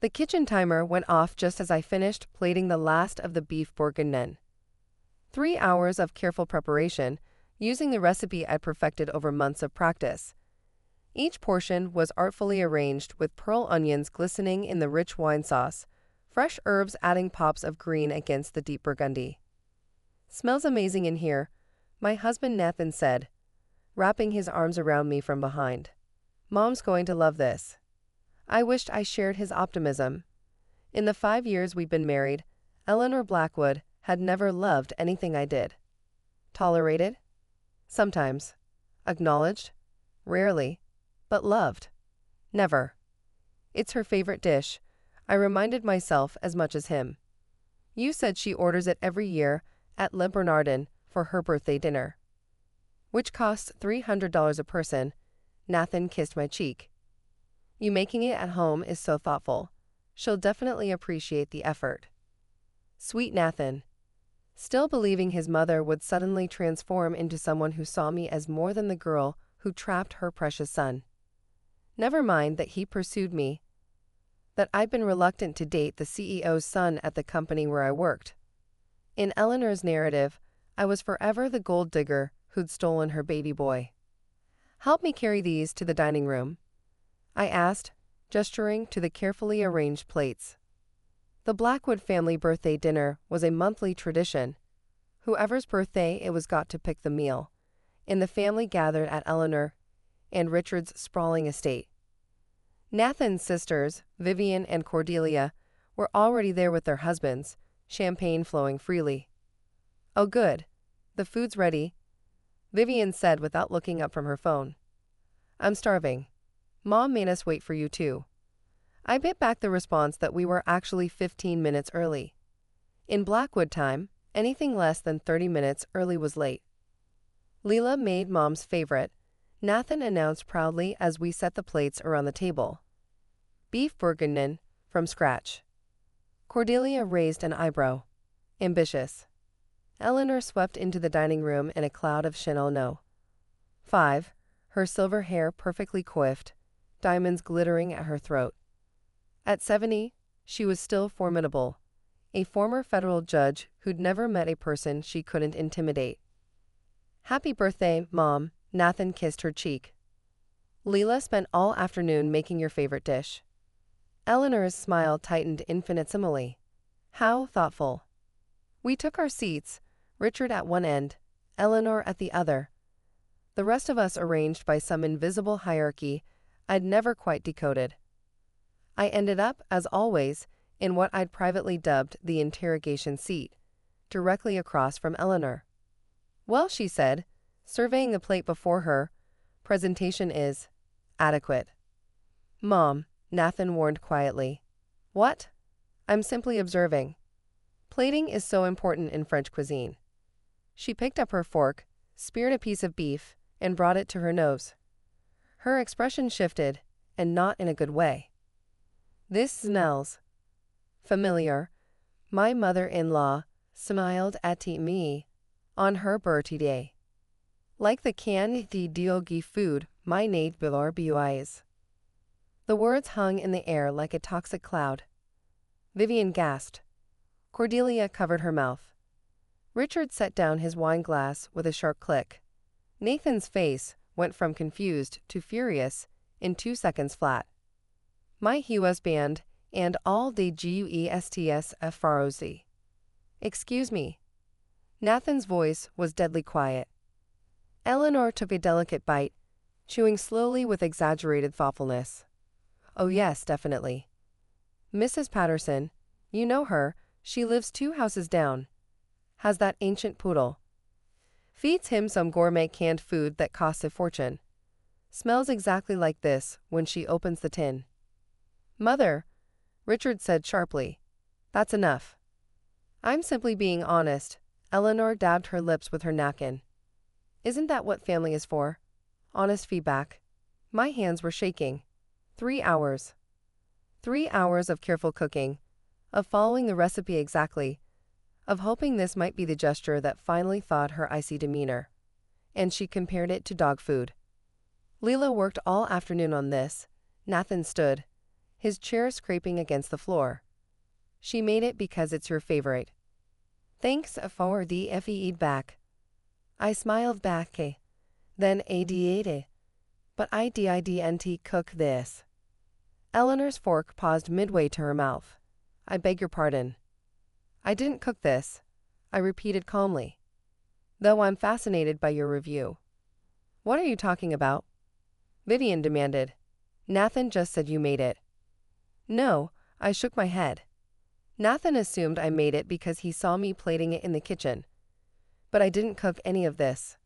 The kitchen timer went off just as I finished plating the last of the beef bourguignon. 3 hours of careful preparation, using the recipe I'd perfected over months of practice. Each portion was artfully arranged with pearl onions glistening in the rich wine sauce, fresh herbs adding pops of green against the deep burgundy. "Smells amazing in here," my husband Nathan said, wrapping his arms around me from behind. "Mom's going to love this." I wished I shared his optimism. In the 5 years we'd been married, Eleanor Blackwood had never loved anything I did. Tolerated? Sometimes. Acknowledged? Rarely. But loved? Never. It's her favorite dish, I reminded myself as much as him. "You said she orders it every year at Le Bernardin for her birthday dinner, which costs $300 a person." Nathan kissed my cheek. "You making it at home is so thoughtful. She'll definitely appreciate the effort." Sweet Nathan. Still believing his mother would suddenly transform into someone who saw me as more than the girl who trapped her precious son. Never mind that he pursued me, that I'd been reluctant to date the CEO's son at the company where I worked. In Eleanor's narrative, I was forever the gold digger who'd stolen her baby boy. "Help me carry these to the dining room," I asked, gesturing to the carefully arranged plates. The Blackwood family birthday dinner was a monthly tradition. Whoever's birthday it was got to pick the meal, and the family gathered at Eleanor and Richard's sprawling estate. Nathan's sisters, Vivian and Cordelia, were already there with their husbands, champagne flowing freely. "Oh good, the food's ready," Vivian said without looking up from her phone. "I'm starving. Mom made us wait for you too." I bit back the response that we were actually 15 minutes early. In Blackwood time, anything less than 30 minutes early was late. "Leela made Mom's favorite," Nathan announced proudly as we set the plates around the table. "Beef bourguignon, from scratch." Cordelia raised an eyebrow. Ambitious. Eleanor swept into the dining room in a cloud of Chanel no. 5, her silver hair perfectly coiffed, diamonds glittering at her throat. At 70, she was still formidable, a former federal judge who'd never met a person she couldn't intimidate. "Happy birthday, Mom," Nathan kissed her cheek. "Leela spent all afternoon making your favorite dish." Eleanor's smile tightened infinitesimally. How thoughtful. We took our seats, Richard at one end, Eleanor at the other. The rest of us arranged by some invisible hierarchy I'd never quite decoded. I ended up, as always, in what I'd privately dubbed the interrogation seat, directly across from Eleanor. "Well," she said, surveying the plate before her, "presentation is adequate." "Mom," Nathan warned quietly. "What?" "I'm simply observing. Plating is so important in French cuisine." She picked up her fork, speared a piece of beef, and brought it to her nose. Her expression shifted, and not in a good way. "This smells familiar." My mother-in-law smiled at me on her birthday. "Like the canned diogi food my neighbor buys." The words hung in the air like a toxic cloud. Vivian gasped. Cordelia covered her mouth. Richard set down his wine glass with a sharp click. Nathan's face went from confused to furious in 2 seconds flat. My husband and all de guests farosi. "Excuse me." Nathan's voice was deadly quiet. Eleanor took a delicate bite, chewing slowly with exaggerated thoughtfulness. "Oh yes, definitely. Mrs. Patterson, you know her, she lives 2 houses down. Has that ancient poodle. Feeds him some gourmet canned food that costs a fortune. Smells exactly like this when she opens the tin." "Mother," Richard said sharply, "that's enough." "I'm simply being honest." Eleanor dabbed her lips with her napkin. "Isn't that what family is for? Honest feedback." My hands were shaking. 3 hours. 3 hours of careful cooking, of following the recipe exactly, of hoping this might be the gesture that finally thawed her icy demeanor. And she compared it to dog food. "Leela worked all afternoon on this." Nathan stood, his chair scraping against the floor. She made it because it's your favorite. Thanks for the feedback. I smiled back. Then ADA'd. But I didn't cook this. Eleanor's fork paused midway to her mouth. I beg your pardon. I didn't cook this, I repeated calmly. Though I'm fascinated by your review. What are you talking about? Vivian demanded. Nathan just said you made it. No, I shook my head. Nathan assumed I made it because he saw me plating it in the kitchen. But I didn't cook any of this.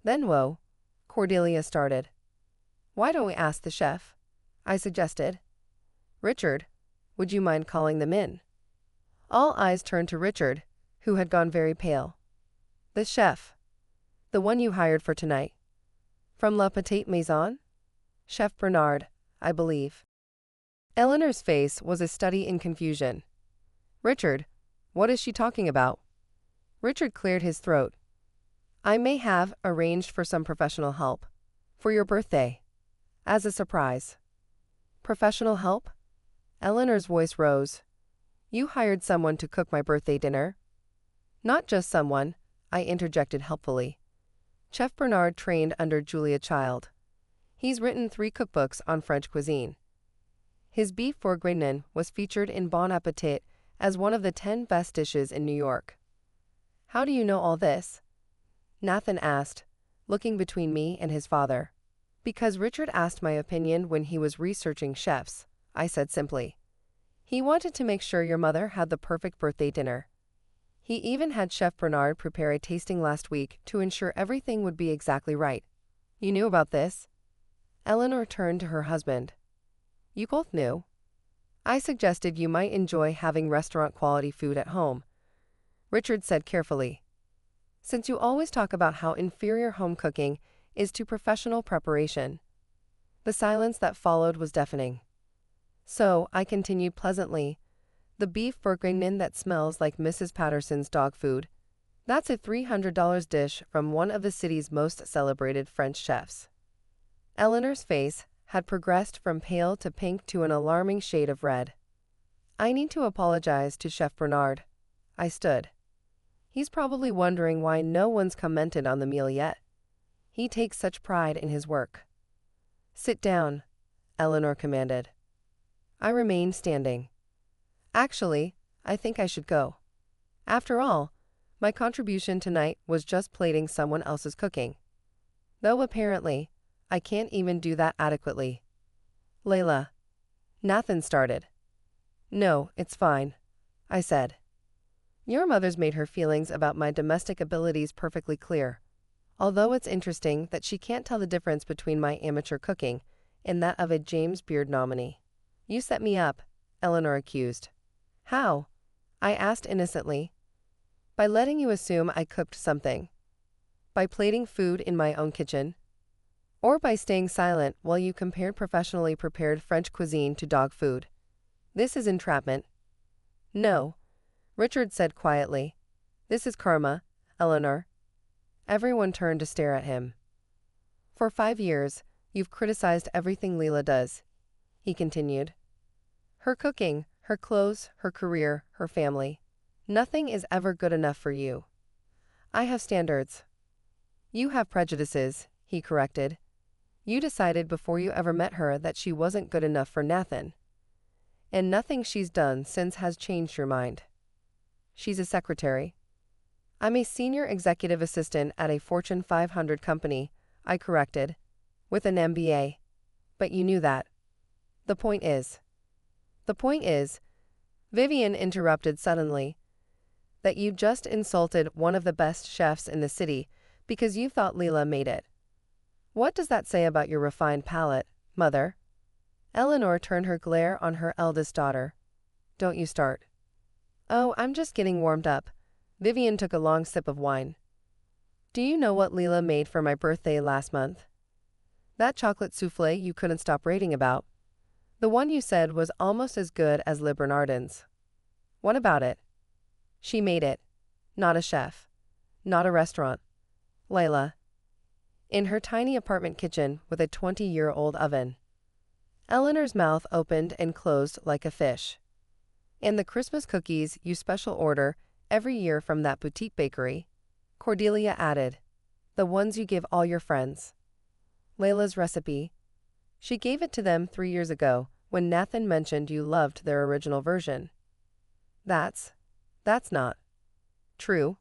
Then whoa, Cordelia started. Why don't we ask the chef? I suggested. Richard, would you mind calling them in? All eyes turned to Richard, who had gone very pale. The chef. The one you hired for tonight. From La Petite Maison? Chef Bernard, I believe. Eleanor's face was a study in confusion. Richard, what is she talking about? Richard cleared his throat. I may have arranged for some professional help. For your birthday. As a surprise. Professional help? Eleanor's voice rose. You hired someone to cook my birthday dinner? Not just someone, I interjected helpfully. Chef Bernard trained under Julia Child. He's written 3 cookbooks on French cuisine. His beef bourguignon was featured in Bon Appetit as one of the 10 best dishes in New York. How do you know all this? Nathan asked, looking between me and his father. Because Richard asked my opinion when he was researching chefs, I said simply. He wanted to make sure your mother had the perfect birthday dinner. He even had Chef Bernard prepare a tasting last week to ensure everything would be exactly right. You knew about this? Eleanor turned to her husband. You both knew. I suggested you might enjoy having restaurant-quality food at home. Richard said carefully. Since you always talk about how inferior home cooking is to professional preparation. The silence that followed was deafening. So, I continued pleasantly, the beef bourguignon that smells like Mrs. Patterson's dog food. That's a $300 dish from one of the city's most celebrated French chefs. Eleanor's face had progressed from pale to pink to an alarming shade of red. I need to apologize to Chef Bernard. I stood. He's probably wondering why no one's commented on the meal yet. He takes such pride in his work. Sit down, Eleanor commanded. I remained standing. Actually, I think I should go. After all, my contribution tonight was just plating someone else's cooking. Though apparently, I can't even do that adequately. Layla. Nathan started. No, it's fine, I said. Your mother's made her feelings about my domestic abilities perfectly clear. Although it's interesting that she can't tell the difference between my amateur cooking and that of a James Beard nominee. You set me up, Eleanor accused. How? I asked innocently. By letting you assume I cooked something. By plating food in my own kitchen. Or by staying silent while you compared professionally prepared French cuisine to dog food. This is entrapment. No, Richard said quietly. This is karma, Eleanor. Everyone turned to stare at him. For 5 years, you've criticized everything Leela does, he continued. Her cooking, her clothes, her career, her family. Nothing is ever good enough for you. I have standards. You have prejudices, he corrected. You decided before you ever met her that she wasn't good enough for Nathan. And nothing she's done since has changed your mind. She's a secretary. I'm a senior executive assistant at a Fortune 500 company, I corrected, with an MBA. But you knew that. The point is, Vivian interrupted suddenly, that you just insulted one of the best chefs in the city because you thought Leela made it. What does that say about your refined palate, Mother? Eleanor turned her glare on her eldest daughter. Don't you start. Oh, I'm just getting warmed up. Vivian took a long sip of wine. Do you know what Leela made for my birthday last month? That chocolate souffle you couldn't stop raving about. The one you said was almost as good as Le Bernardin's. What about it? She made it. Not a chef. Not a restaurant. Layla. In her tiny apartment kitchen with a 20-year-old oven. Eleanor's mouth opened and closed like a fish. And the Christmas cookies you special order every year from that boutique bakery, Cordelia added. The ones you give all your friends. Layla's recipe. She gave it to them 3 years ago, when Nathan mentioned you loved their original version. That's not true.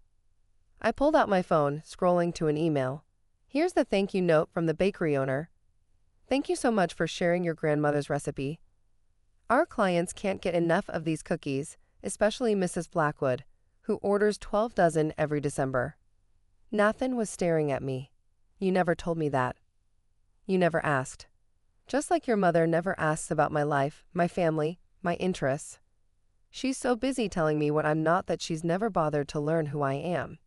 I pulled out my phone, scrolling to an email. Here's the thank you note from the bakery owner. Thank you so much for sharing your grandmother's recipe. Our clients can't get enough of these cookies, especially Mrs. Blackwood, who orders 12 dozen every December. Nathan was staring at me. You never told me that. You never asked. Just like your mother never asks about my life, my family, my interests. She's so busy telling me what I'm not that she's never bothered to learn who I am.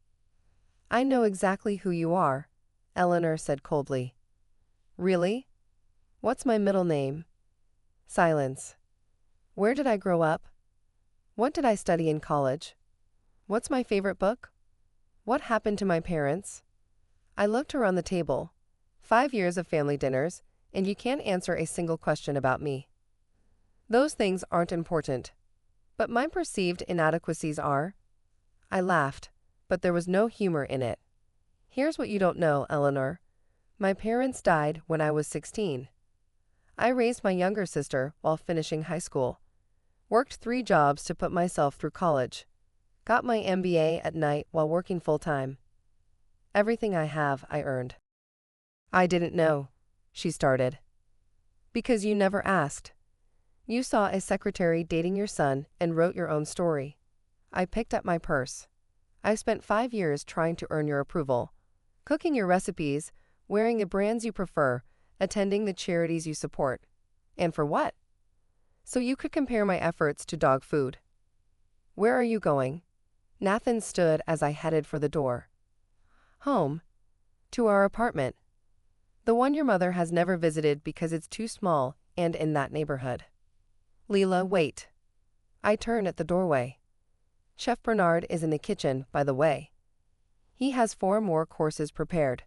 I know exactly who you are, Eleanor said coldly. Really? What's my middle name? Silence. Where did I grow up? What did I study in college? What's my favorite book? What happened to my parents? I looked around the table. 5 years of family dinners, and you can't answer a single question about me. Those things aren't important. But my perceived inadequacies are. I laughed, but there was no humor in it. Here's what you don't know, Eleanor. My parents died when I was 16. I raised my younger sister while finishing high school. Worked 3 jobs to put myself through college. Got my MBA at night while working full-time. Everything I have, I earned. I didn't know, she started. Because you never asked. You saw a secretary dating your son and wrote your own story. I picked up my purse. I spent 5 years trying to earn your approval, cooking your recipes, wearing the brands you prefer, attending the charities you support. And for what? So you could compare my efforts to dog food. Where are you going? Nathan stood as I headed for the door. Home. To our apartment. The one your mother has never visited because it's too small and in that neighborhood. Leela, wait. I turn at the doorway. Chef Bernard is in the kitchen, by the way. He has 4 more courses prepared.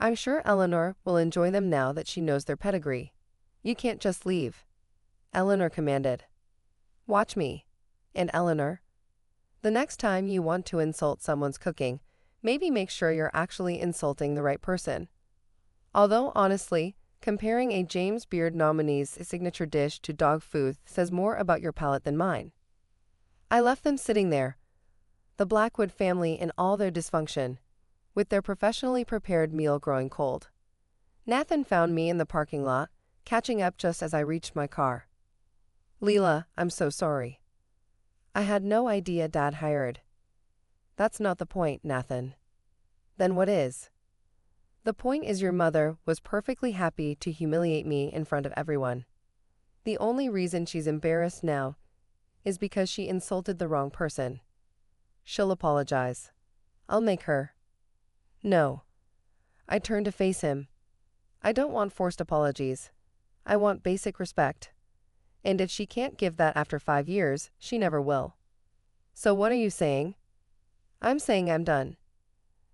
I'm sure Eleanor will enjoy them now that she knows their pedigree. You can't just leave. Eleanor commanded. Watch me. And Eleanor, the next time you want to insult someone's cooking, maybe make sure you're actually insulting the right person. Although, honestly, comparing a James Beard nominee's signature dish to dog food says more about your palate than mine. I left them sitting there, the Blackwood family in all their dysfunction, with their professionally prepared meal growing cold. Nathan found me in the parking lot, catching up just as I reached my car. Leela, I'm so sorry. I had no idea Dad hired. That's not the point, Nathan. Then what is? The point is your mother was perfectly happy to humiliate me in front of everyone. The only reason she's embarrassed now is because she insulted the wrong person. She'll apologize. I'll make her. No. I turned to face him. I don't want forced apologies. I want basic respect. And if she can't give that after 5 years, she never will. So what are you saying? I'm saying I'm done.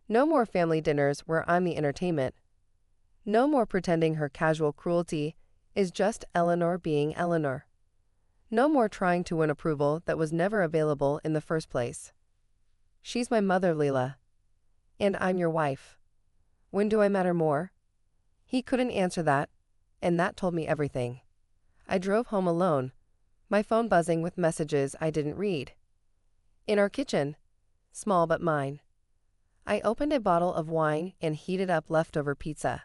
No more family dinners where I'm the entertainment. No more pretending her casual cruelty is just Eleanor being Eleanor. No more trying to win approval that was never available in the first place. She's my mother, Leela. And I'm your wife. When do I matter more? He couldn't answer that, and that told me everything. I drove home alone, my phone buzzing with messages I didn't read. In our kitchen, small but mine, I opened a bottle of wine and heated up leftover pizza.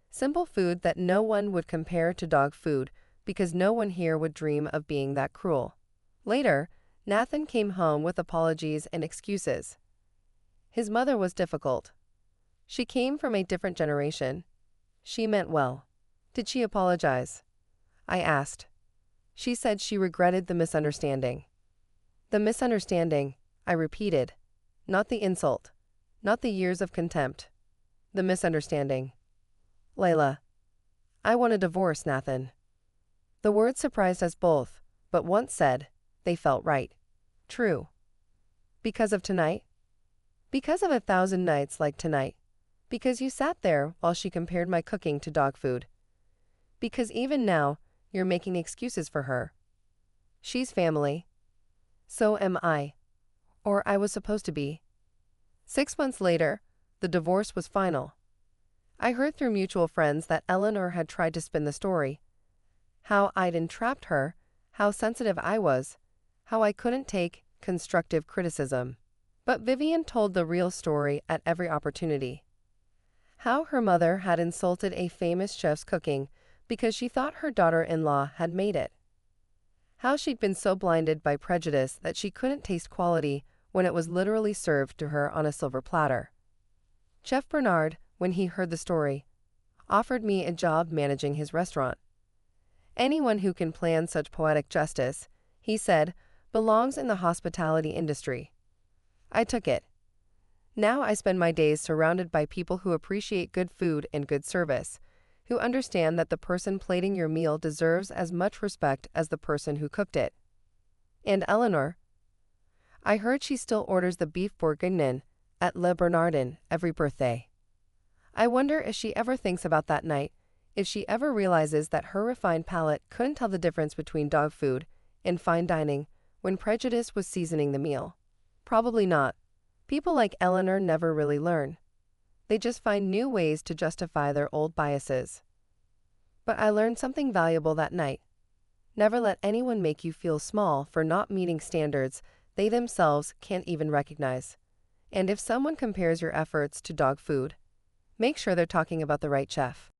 Simple food that no one would compare to dog food because no one here would dream of being that cruel. Later, Nathan came home with apologies and excuses. His mother was difficult. She came from a different generation. She meant well. Did she apologize? I asked. She said she regretted the misunderstanding. The misunderstanding, I repeated. Not the insult. Not the years of contempt. The misunderstanding. Layla. I want a divorce, Nathan. The words surprised us both, but once said, they felt right. True. Because of tonight? Because of 1,000 nights like tonight. Because you sat there while she compared my cooking to dog food. Because even now, you're making excuses for her. She's family. So am I. Or I was supposed to be. 6 months later, the divorce was final. I heard through mutual friends that Eleanor had tried to spin the story. How I'd entrapped her, how sensitive I was, how I couldn't take constructive criticism. But Vivian told the real story at every opportunity. How her mother had insulted a famous chef's cooking because she thought her daughter-in-law had made it. How she'd been so blinded by prejudice that she couldn't taste quality when it was literally served to her on a silver platter. Chef Bernard, when he heard the story, offered me a job managing his restaurant. Anyone who can plan such poetic justice, he said, belongs in the hospitality industry. I took it. Now I spend my days surrounded by people who appreciate good food and good service, who understand that the person plating your meal deserves as much respect as the person who cooked it. And Eleanor? I heard she still orders the beef bourguignon at Le Bernardin every birthday. I wonder if she ever thinks about that night, if she ever realizes that her refined palate couldn't tell the difference between dog food and fine dining when prejudice was seasoning the meal. Probably not. People like Eleanor never really learn. They just find new ways to justify their old biases. But I learned something valuable that night. Never let anyone make you feel small for not meeting standards they themselves can't even recognize. And if someone compares your efforts to dog food, make sure they're talking about the right chef.